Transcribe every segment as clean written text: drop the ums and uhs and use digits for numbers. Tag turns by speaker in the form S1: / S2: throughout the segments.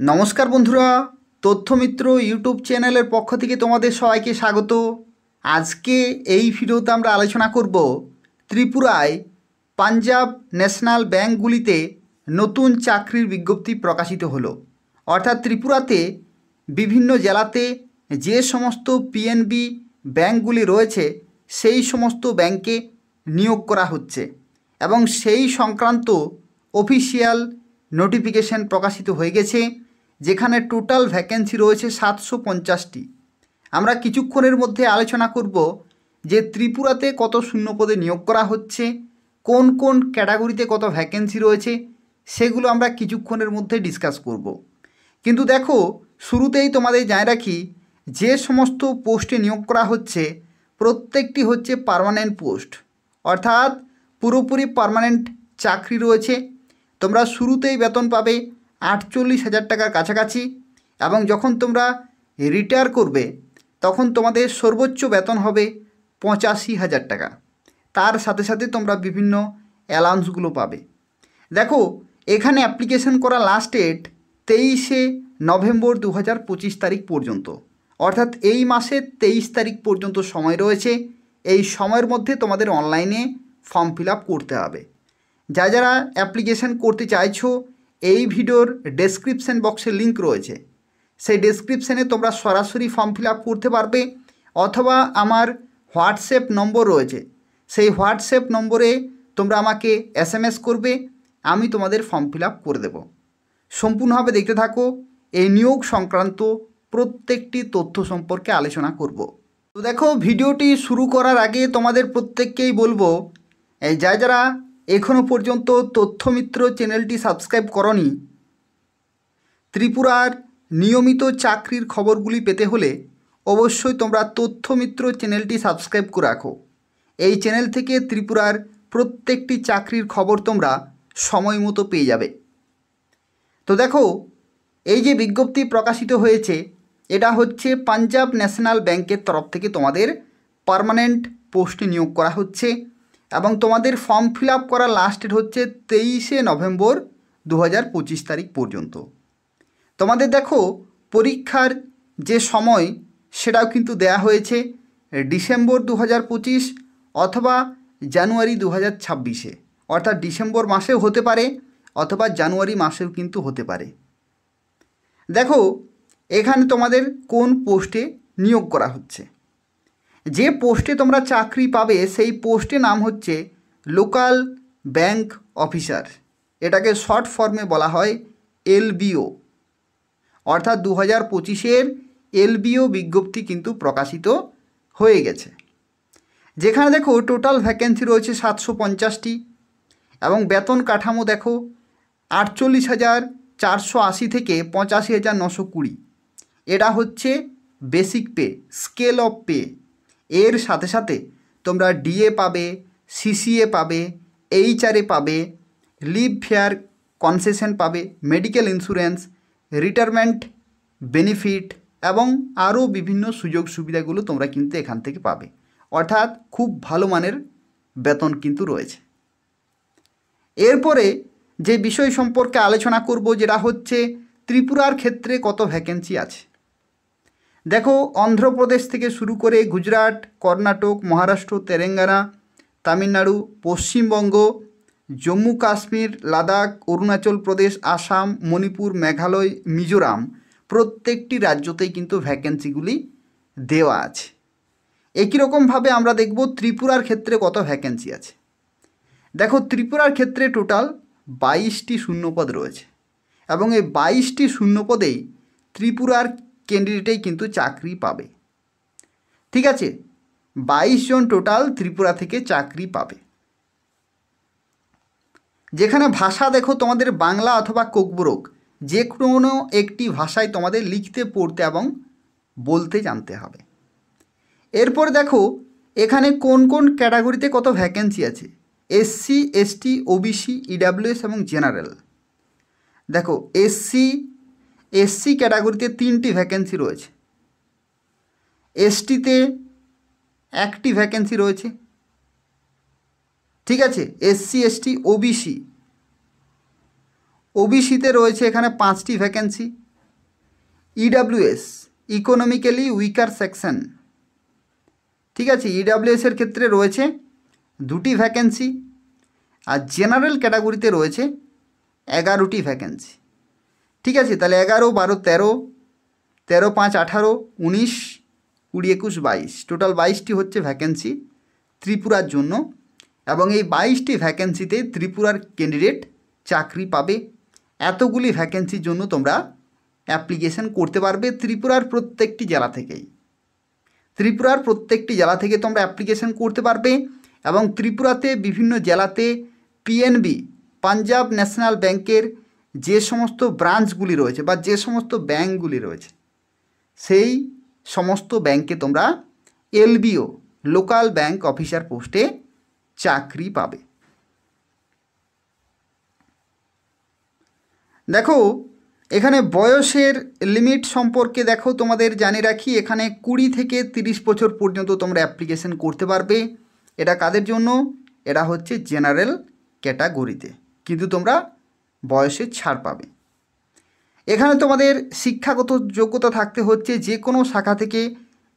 S1: নমস্কার বন্ধুরা, তথ্যমিত্র ইউটিউব চ্যানেলের পক্ষ থেকে তোমাদের সবাইকে স্বাগত। আজকে এই ভিডিওতে আমরা আলোচনা করব ত্রিপুরায় পাঞ্জাব ন্যাশনাল ব্যাঙ্কগুলিতে নতুন চাকরির বিজ্ঞপ্তি প্রকাশিত হলো। অর্থাৎ ত্রিপুরাতে বিভিন্ন জেলাতে যে সমস্ত পিএনবি ব্যাঙ্কগুলি রয়েছে সেই সমস্ত ব্যাংকে নিয়োগ করা হচ্ছে এবং সেই সংক্রান্ত অফিসিয়াল নোটিফিকেশন প্রকাশিত হয়ে গেছে, যেখানে টোটাল ভ্যাকেন্সি রয়েছে 750টি। আমরা কিছুক্ষণের মধ্যে আলোচনা করব যে ত্রিপুরাতে কত শূন্যপদে নিয়োগ করা হচ্ছে, কোন কোন ক্যাটাগরিতে কত ভ্যাকেন্সি রয়েছে, সেগুলো আমরা কিছুক্ষণের মধ্যে ডিসকাস করব। কিন্তু দেখো, শুরুতেই তোমাদের জানিয়ে রাখি, যে সমস্ত পোস্টে নিয়োগ করা হচ্ছে প্রত্যেকটি হচ্ছে পার্মানেন্ট পোস্ট, অর্থাৎ পুরোপুরি পার্মানেন্ট চাকরি রয়েছে। তোমরা শুরুতেই বেতন পাবে 48,000 টাকার কাছাকাছি এবং যখন তোমরা রিটায়ার করবে তখন তোমাদের সর্বোচ্চ বেতন হবে 85,000 টাকা। তার সাথে সাথে তোমরা বিভিন্ন অ্যালাউন্সগুলো পাবে। দেখো, এখানে অ্যাপ্লিকেশন করা লাস্ট ডেট 23শে নভেম্বর 2025 তারিখ পর্যন্ত, অর্থাৎ এই মাসের 23 তারিখ পর্যন্ত সময় রয়েছে। এই সময়ের মধ্যে তোমাদের অনলাইনে ফর্ম ফিল আপ করতে হবে। যারা অ্যাপ্লিকেশন করতে চাইছো, এই ভিডিওর ডেসক্রিপশন বক্সে লিঙ্ক রয়েছে, সেই ডেসক্রিপশানে তোমরা সরাসরি ফর্ম ফিল আপ করতে পারবে, অথবা আমার হোয়াটসঅ্যাপ নম্বর রয়েছে, সেই হোয়াটসঅ্যাপ নম্বরে তোমরা আমাকে SMS করবে, আমি তোমাদের ফর্ম ফিল আপ করে দেব। সম্পূর্ণভাবে দেখতে থাকো, এই নিয়োগ সংক্রান্ত প্রত্যেকটি তথ্য সম্পর্কে আলোচনা করব। তো দেখো, ভিডিওটি শুরু করার আগে তোমাদের প্রত্যেককেই বলবো, যারা এখনও পর্যন্ত তথ্যমিত্র চ্যানেলটি সাবস্ক্রাইব করনি, ত্রিপুরার নিয়মিত চাকরির খবরগুলি পেতে হলে অবশ্যই তোমরা তথ্যমিত্র চ্যানেলটি সাবস্ক্রাইব করে রাখো। এই চ্যানেল থেকে ত্রিপুরার প্রত্যেকটি চাকরির খবর তোমরা সময় মতো পেয়ে যাবে। তো দেখো, এই যে বিজ্ঞপ্তি প্রকাশিত হয়েছে, এটা হচ্ছে পাঞ্জাব ন্যাশনাল ব্যাংকের তরফ থেকে তোমাদের পার্মানেন্ট পোস্টে নিয়োগ করা হচ্ছে এবং তোমাদের ফর্ম ফিল আপ করা লাস্ট ডেট হচ্ছে 23শে নভেম্বর 2025 তারিখ পর্যন্ত। তোমাদের দেখো, পরীক্ষার যে সময় সেটাও কিন্তু দেয়া হয়েছে ডিসেম্বর 2025 অথবা জানুয়ারি 2026-এ, অর্থাৎ ডিসেম্বর মাসেও হতে পারে অথবা জানুয়ারি মাসেও কিন্তু হতে পারে। দেখো, এখানে তোমাদের কোন পোস্টে নিয়োগ করা হচ্ছে। যে পোস্টে তোমরা চাকরি পাবে সেই পোস্টের নাম হচ্ছে লোকাল ব্যাংক অফিসার। এটাকে শর্ট ফর্মে বলা হয় LBO, অর্থাৎ 2025-এর LBO বিজ্ঞপ্তি কিন্তু প্রকাশিত হয়ে গেছে, যেখানে দেখো টোটাল ভ্যাকেন্সি রয়েছে 750টি এবং বেতন কাঠামো দেখো 48,480 থেকে 85,920। এটা হচ্ছে basic pay, scale of pay. এর সাথে সাথে তোমরা DA পাবে, CCA পাবে, HRA পাবে, লিভ ফেয়ার কনসেশন পাবে, মেডিকেল ইন্স্যুরেন্স, রিটায়ারমেন্ট বেনিফিট এবং আরও বিভিন্ন সুযোগ সুবিধাগুলো তোমরা কিন্তু এখান থেকে পাবে। অর্থাৎ খুব ভালো মানের বেতন কিন্তু রয়েছে। এরপরে যে বিষয় সম্পর্কে আলোচনা করব, যেটা হচ্ছে ত্রিপুরার ক্ষেত্রে কত ভ্যাকেন্সি আছে। দেখো, অন্ধ্রপ্রদেশ থেকে শুরু করে গুজরাট, কর্ণাটক, মহারাষ্ট্র, তেলেঙ্গানা, তামিলনাড়ু, পশ্চিমবঙ্গ, জম্মু কাশ্মীর, লাদাখ, অরুণাচল প্রদেশ, আসাম, মণিপুর, মেঘালয়, মিজোরাম, প্রত্যেকটি রাজ্যতেই কিন্তু ভ্যাকেন্সিগুলি দেওয়া আছে। একই রকমভাবে আমরা দেখব ত্রিপুরার ক্ষেত্রে কত ভ্যাকেন্সি আছে। দেখো, ত্রিপুরার ক্ষেত্রে টোটাল 22টি শূন্যপদ রয়েছে এবং এই 22টি শূন্যপদেই ত্রিপুরার ক্যান্ডিডেটেই কিন্তু চাকরি পাবে। ঠিক আছে, 22 জন টোটাল ত্রিপুরা থেকে চাকরি পাবে। যেখানে ভাষা দেখো, তোমাদের বাংলা অথবা কোকবরক যে কোনো একটি ভাষায় তোমাদের লিখতে, পড়তে এবং বলতে জানতে হবে। এরপর দেখো, এখানে কোন কোন ক্যাটাগরিতে কত ভ্যাকেন্সি আছে। SC, ST, OBC, EWS এবং জেনারেল। দেখো, SC ক্যাটাগরিতে 3টি ভ্যাকেন্সি রয়েছে, STতে 1টি ভ্যাকেন্সি রয়েছে। ঠিক আছে, SC, ST, OBCতে রয়েছে এখানে 5টি vacancy EWS economically weaker section, ঠিক আছে, ইডাব্লিউএসের ক্ষেত্রে রয়েছে 2টি ভ্যাকেন্সি, আর জেনারেল ক্যাটাগরিতে রয়েছে 11টি ভ্যাকেন্সি। ঠিক আছে, তাহলে 11, 12, 13, 13, 5, 18, 19, 20, 21, 22, টোটাল 22টি হচ্ছে ভ্যাকেন্সি ত্রিপুরার জন্য। এবং এই 22টি ভ্যাকেন্সিতে ত্রিপুরার ক্যান্ডিডেট চাকরি পাবে। এতগুলি ভ্যাকেন্সির জন্য তোমরা অ্যাপ্লিকেশন করতে পারবে ত্রিপুরার প্রত্যেকটি জেলা থেকেই। ত্রিপুরার প্রত্যেকটি জেলা থেকে তোমরা অ্যাপ্লিকেশন করতে পারবে। এবং ত্রিপুরাতে বিভিন্ন জেলাতে পিএনবি পাঞ্জাব ন্যাশনাল ব্যাংকের যে সমস্ত ব্রাঞ্চগুলি রয়েছে বা যে সমস্ত ব্যাংকগুলি রয়েছে, সেই সমস্ত ব্যাংকে তোমরা এলবিও লোকাল ব্যাংক অফিসার পোস্টে চাকরি পাবে। দেখো এখানে বয়সের লিমিট সম্পর্কে দেখো তোমাদের জানিয়ে রাখি, এখানে 20 থেকে 30 বছর পর্যন্ত তোমরা অ্যাপ্লিকেশন করতে পারবে। এটা কাদের জন্য? এটা হচ্ছে জেনারেল ক্যাটাগরিতে, কিন্তু তোমরা বয়সে ছাড় পাবে। এখানে তোমাদের শিক্ষাগত যোগ্যতা থাকতে হচ্ছে যে কোনো শাখা থেকে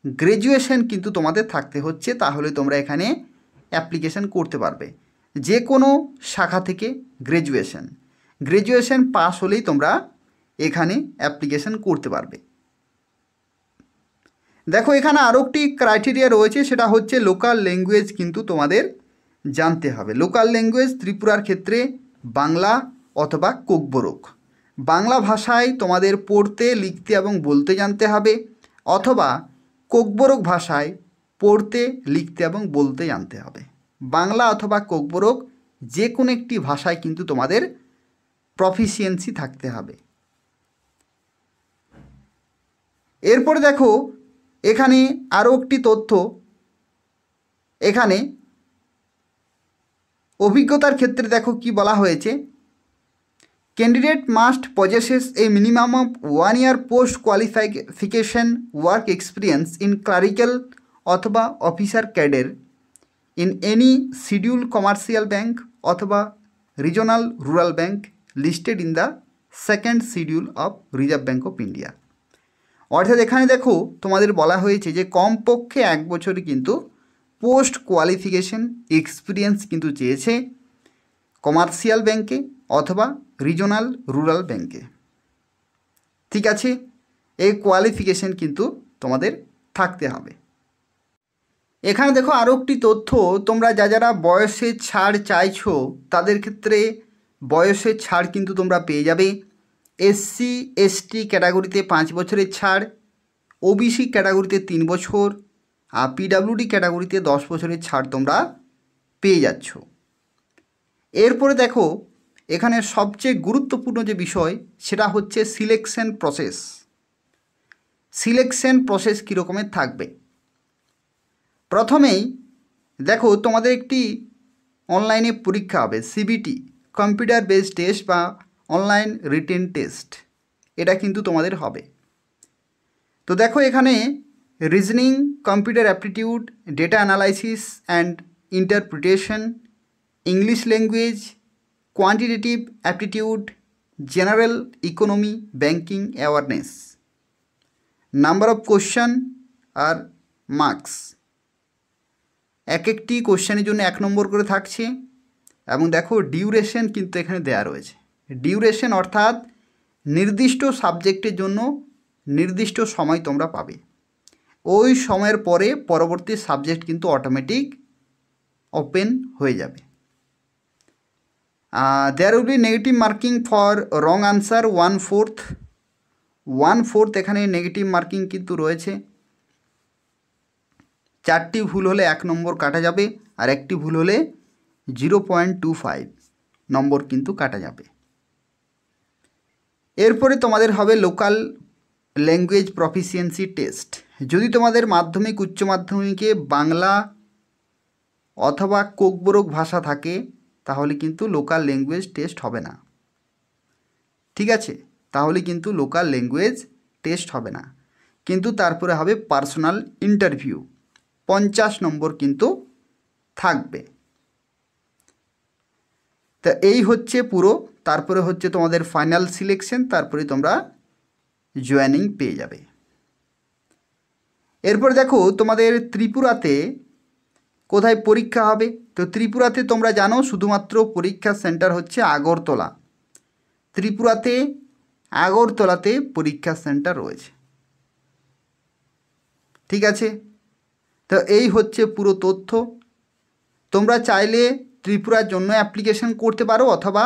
S1: গ্র্যাজুয়েশন কিন্তু তোমাদের থাকতে হচ্ছে, তাহলে তোমরা এখানে অ্যাপ্লিকেশন করতে পারবে। যে কোনো শাখা থেকে গ্র্যাজুয়েশন পাস হলেই তোমরা এখানে অ্যাপ্লিকেশন করতে পারবে। দেখো এখানে আরও একটি ক্রাইটেরিয়া রয়েছে, সেটা হচ্ছে লোকাল ল্যাঙ্গুয়েজ কিন্তু তোমাদের জানতে হবে। লোকাল ল্যাঙ্গুয়েজ ত্রিপুরার ক্ষেত্রে বাংলা অথবা কোকবরক। বাংলা ভাষায় তোমাদের পড়তে, লিখতে এবং বলতে জানতে হবে, অথবা কোকবরক ভাষায় পড়তে, লিখতে এবং বলতে জানতে হবে। বাংলা অথবা কোকবরক যে কোনো একটি ভাষায় কিন্তু তোমাদের প্রফিসিয়েন্সি থাকতে হবে। এরপরে দেখো এখানে আরও একটি তথ্য, এখানে অভিজ্ঞতার ক্ষেত্রে দেখো কি বলা হয়েছে, candidate must possesses a minimum of 1 year post qualification work experience in clerical অথবা officer cadre in any schedule commercial bank অথবা regional rural bank listed in the 2nd schedule of Reserve Bank of India. অর্থাৎ এখানে দেখো তোমাদের বলা হয়েছে যে কমপক্ষে 1 বছরই কিন্তু পোস্ট কোয়ালিফিকেশন এক্সপিরিয়েন্স কিন্তু চেয়েছে কমার্শিয়াল ব্যাংকে অথবা রিজনাল রুরাল ব্যাংকে। ঠিক আছে, এই কোয়ালিফিকেশন কিন্তু তোমাদের থাকতে হবে। এখানে দেখো আরও একটি তথ্য, তোমরা যারা বয়সের ছাড় চাইছো তাদের ক্ষেত্রে বয়সের ছাড় কিন্তু তোমরা পেয়ে যাবে। এসসি এসটি ক্যাটাগরিতে 5 বছরের ছাড়, ওবিসি ক্যাটাগরিতে 3 বছর, আর পিডাব্লিউডি ক্যাটাগরিতে 10 বছরের ছাড় তোমরা পেয়ে যাচ্ছ। এরপরে দেখো এখানে সবচেয়ে গুরুত্বপূর্ণ যে বিষয় সেটা হচ্ছে সিলেকশন প্রসেস। সিলেকশন প্রসেস কী রকমের থাকবে? প্রথমেই দেখো তোমাদের একটি অনলাইনে পরীক্ষা হবে, সিবিটি কম্পিউটার বেসড টেস্ট বা অনলাইন রিটেন টেস্ট, এটা কিন্তু তোমাদের হবে। তো দেখো এখানে reasoning, computer aptitude, data analysis and interpretation, English language, quantitative aptitude, general economy, banking awareness, number of question আর মার্কস। এক একটি কোশ্চেনের জন্য 1 নম্বর করে থাকছে। এবং দেখো ডিউরেশন কিন্তু এখানে দেয়া রয়েছে। ডিউরেশন অর্থাৎ নির্দিষ্ট সাবজেক্টের জন্য নির্দিষ্ট সময় তোমরা পাবে, ওই সময়ের পরে পরবর্তী সাবজেক্ট কিন্তু অটোমেটিক ওপেন হয়ে যাবে। There will be negative marking for wrong answer 1/4 এখানে নেগেটিভ মার্কিং কিন্তু রয়েছে। 4টি ভুল হলে 1 নম্বর কাটা যাবে, আর 1টি ভুল হলে 0.25 নম্বর কিন্তু কাটা যাবে। এরপরে তোমাদের হবে লোকাল ল্যাঙ্গুয়েজ প্রফিসিয়েন্সি টেস্ট। যদি তোমাদের মাধ্যমিক উচ্চ মাধ্যমিকে বাংলা অথবা কোকবরক ভাষা থাকে তাহলে কিন্তু লোকাল ল্যাঙ্গুয়েজ টেস্ট হবে না। ঠিক আছে, তাহলে কিন্তু লোকাল ল্যাঙ্গুয়েজ টেস্ট হবে না, কিন্তু তারপরে হবে পার্সোনাল ইন্টারভিউ, 50 নম্বর কিন্তু থাকবে। তা এই হচ্ছে পুরো। তারপরে হচ্ছে তোমাদের ফাইনাল সিলেকশন, তারপরে তোমরা জয়েনিং পেয়ে যাবে। এরপর দেখো তোমাদের ত্রিপুরাতে কোথায় পরীক্ষা হবে। তো ত্রিপুরাতে তোমরা জানো শুধুমাত্র পরীক্ষার সেন্টার হচ্ছে আগরতলা। ত্রিপুরাতে আগরতলাতে পরীক্ষা সেন্টার রয়েছে। ঠিক আছে, তো এই হচ্ছে পুরো তথ্য। তোমরা চাইলে ত্রিপুরার জন্য অ্যাপ্লিকেশন করতে পারো অথবা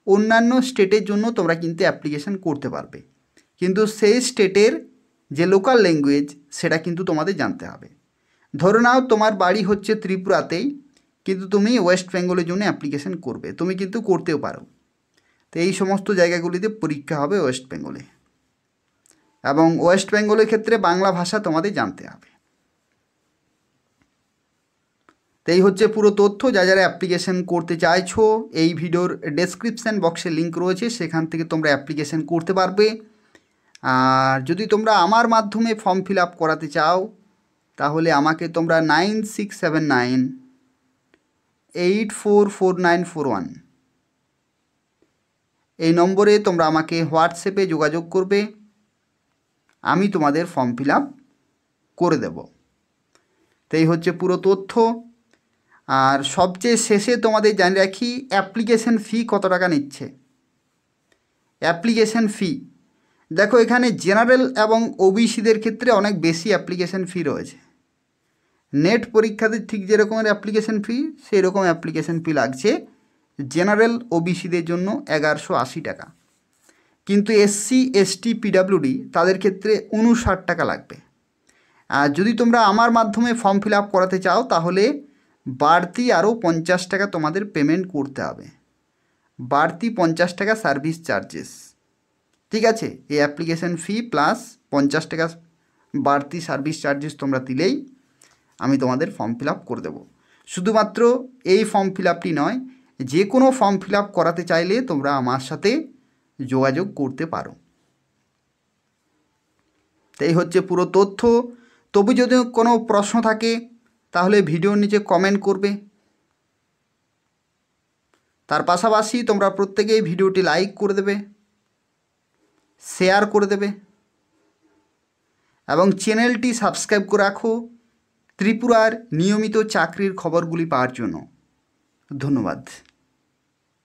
S1: অন্যান্য স্টেটের জন্য তোমরা কিন্তু অ্যাপ্লিকেশন করতে পারবে, কিন্তু সেই স্টেটের যে লোকাল ল্যাঙ্গুয়েজ সেটা কিন্তু তোমাদের জানতে হবে। ধরে নাও তোমার বাড়ি হচ্ছে ত্রিপুরাতেই, কিন্তু তুমি ওয়েস্ট বেঙ্গলের জন্য অ্যাপ্লিকেশন করবে, তুমি কিন্তু করতেও পারো। তো এই সমস্ত জায়গাগুলিতে পরীক্ষা হবে ওয়েস্ট বেঙ্গলে, এবং ওয়েস্ট বেঙ্গলের ক্ষেত্রে বাংলা ভাষা তোমাদের জানতে হবে। তো এই হচ্ছে পুরো তথ্য। যারা অ্যাপ্লিকেশন করতে চাইছো, এই ভিডিওর ডেসক্রিপশান বক্সে লিঙ্ক রয়েছে, সেখান থেকে তোমরা অ্যাপ্লিকেশন করতে পারবে। আর যদি তোমরা আমার মাধ্যমে ফর্ম ফিল আপ করাতে চাও, তাহলে আমাকে তোমরা 9679844941 এই নম্বরে তোমরা আমাকে হোয়াটসঅ্যাপে যোগাযোগ করবে, আমি তোমাদের ফর্ম ফিল আপ করে দেব। তো এই হচ্ছে পুরো তথ্য। আর সবচেয়ে শেষে তোমাদের জানিয়ে রাখি অ্যাপ্লিকেশন ফি কত টাকা নিচ্ছে। অ্যাপ্লিকেশন ফি দেখো, এখানে জেনারেল এবং ওবিসিদের ক্ষেত্রে অনেক বেশি অ্যাপ্লিকেশন ফি রয়েছে। নেট পরীক্ষাতে ঠিক যেরকমের অ্যাপ্লিকেশন ফি সেই রকম অ্যাপ্লিকেশন ফি লাগছে জেনারেল ওবিসিদের জন্য 1180 টাকা, কিন্তু এসসি এসটি পিডাব্লিউডি তাদের ক্ষেত্রে 59 টাকা লাগবে। আর যদি তোমরা আমার মাধ্যমে ফর্ম ফিল আপ করাতে চাও, তাহলে বাড়তি আরও 50 টাকা তোমাদের পেমেন্ট করতে হবে, বাড়তি 50 টাকা সার্ভিস চার্জেস। ঠিক আছে, এই অ্যাপ্লিকেশন ফি প্লাস 50 টাকা বাড়তি সার্ভিস চার্জেস তোমরা দিলেই আমি তোমাদের ফর্ম ফিল আপ করে দেবো। শুধুমাত্র এই ফর্ম ফিল আপটি নয়, যে কোনো ফর্ম ফিল আপ করাতে চাইলে তোমরা আমার সাথে যোগাযোগ করতে পারো। তো এই হচ্ছে পুরো তথ্য। তবু যদি কোনো প্রশ্ন থাকে তাহলে ভিডিওর নিচে কমেন্ট করবে। তার পাশাপাশি তোমরা প্রত্যেকেই ভিডিওটি লাইক করে দেবে, শেয়ার করে দেবে এবং চ্যানেলটি সাবস্ক্রাইব করে রাখো ত্রিপুরার নিয়মিত চাকরির খবরগুলি পাওয়ার জন্য। ধন্যবাদ।